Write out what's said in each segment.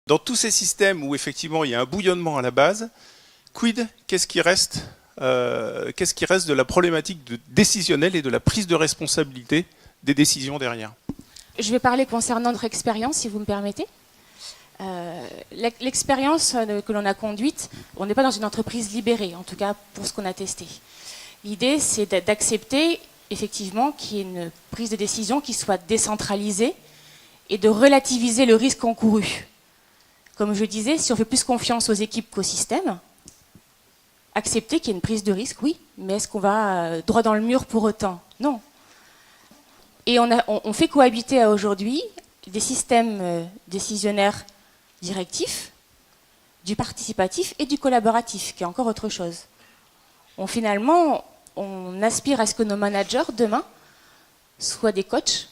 Dans tous ces systèmes où effectivement il y a un bouillonnement à la base, qu'est-ce qui reste de la problématique décisionnelle et de la prise de responsabilité des décisions derrière? Je vais parler concernant notre expérience, si vous me permettez. L'expérience que l'on a conduite, on n'est pas dans une entreprise libérée, en tout cas pour ce qu'on a testé. L'idée, c'est d'accepter effectivement qu'il y ait une prise de décision qui soit décentralisée et de relativiser le risque encouru. Comme je disais, si on fait plus confiance aux équipes qu'au système, accepter qu'il y ait une prise de risque, oui, mais est-ce qu'on va droit dans le mur pour autant? Non. Et on fait cohabiter aujourd'hui des systèmes décisionnaires directifs, du participatif et du collaboratif, qui est encore autre chose. Finalement, on aspire à ce que nos managers, demain, soient des coachs.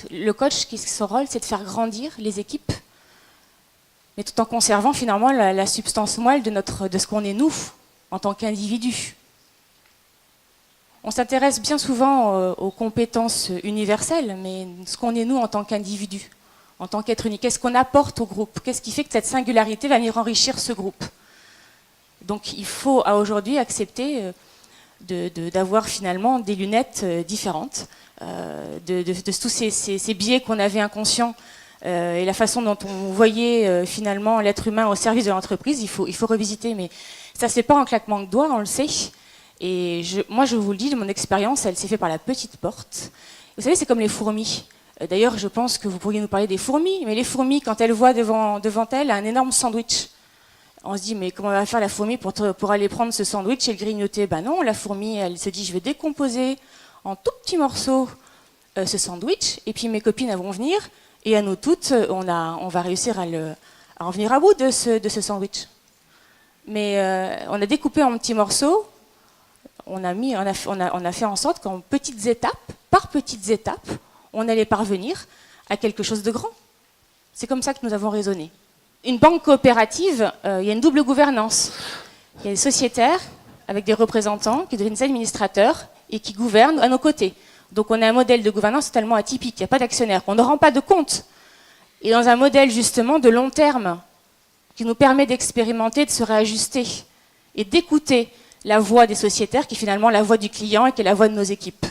Le coach, son rôle, c'est de faire grandir les équipes, mais tout en conservant finalement la substance moelle de ce qu'on est nous, en tant qu'individus. On s'intéresse bien souvent aux compétences universelles, mais ce qu'on est nous en tant qu'individus, en tant qu'être unique, qu'est-ce qu'on apporte au groupe? Qu'est-ce qui fait que cette singularité va venir enrichir ce groupe? Donc il faut à aujourd'hui accepter d'avoir finalement des lunettes différentes, de tous ces biais qu'on avait inconscients et la façon dont on voyait finalement l'être humain au service de l'entreprise, il faut revisiter, mais ça ne se fait pas en claquement de doigts, on le sait. Et moi, je vous le dis, de mon expérience, elle s'est faite par la petite porte. Vous savez, c'est comme les fourmis. D'ailleurs, je pense que vous pourriez nous parler des fourmis, mais les fourmis, quand elles voient devant elles un énorme sandwich, on se dit, mais comment va faire la fourmi pour aller prendre ce sandwich et le grignoter? Ben non, la fourmi, elle se dit, je vais décomposer en tout petits morceaux ce sandwich, et puis mes copines, elles vont venir, et à nous toutes, on va réussir à en venir à bout de ce sandwich. Mais on a découpé en petits morceaux, on a fait en sorte qu'en petites étapes, par petites étapes, on allait parvenir à quelque chose de grand. C'est comme ça que nous avons raisonné. Une banque coopérative, il y a une double gouvernance. Il y a des sociétaires avec des représentants qui deviennent des administrateurs et qui gouvernent à nos côtés. Donc on a un modèle de gouvernance totalement atypique. Il n'y a pas d'actionnaire. On ne rend pas de compte. Et dans un modèle justement de long terme qui nous permet d'expérimenter, de se réajuster et d'écouter la voix des sociétaires qui est finalement la voix du client et qui est la voix de nos équipes.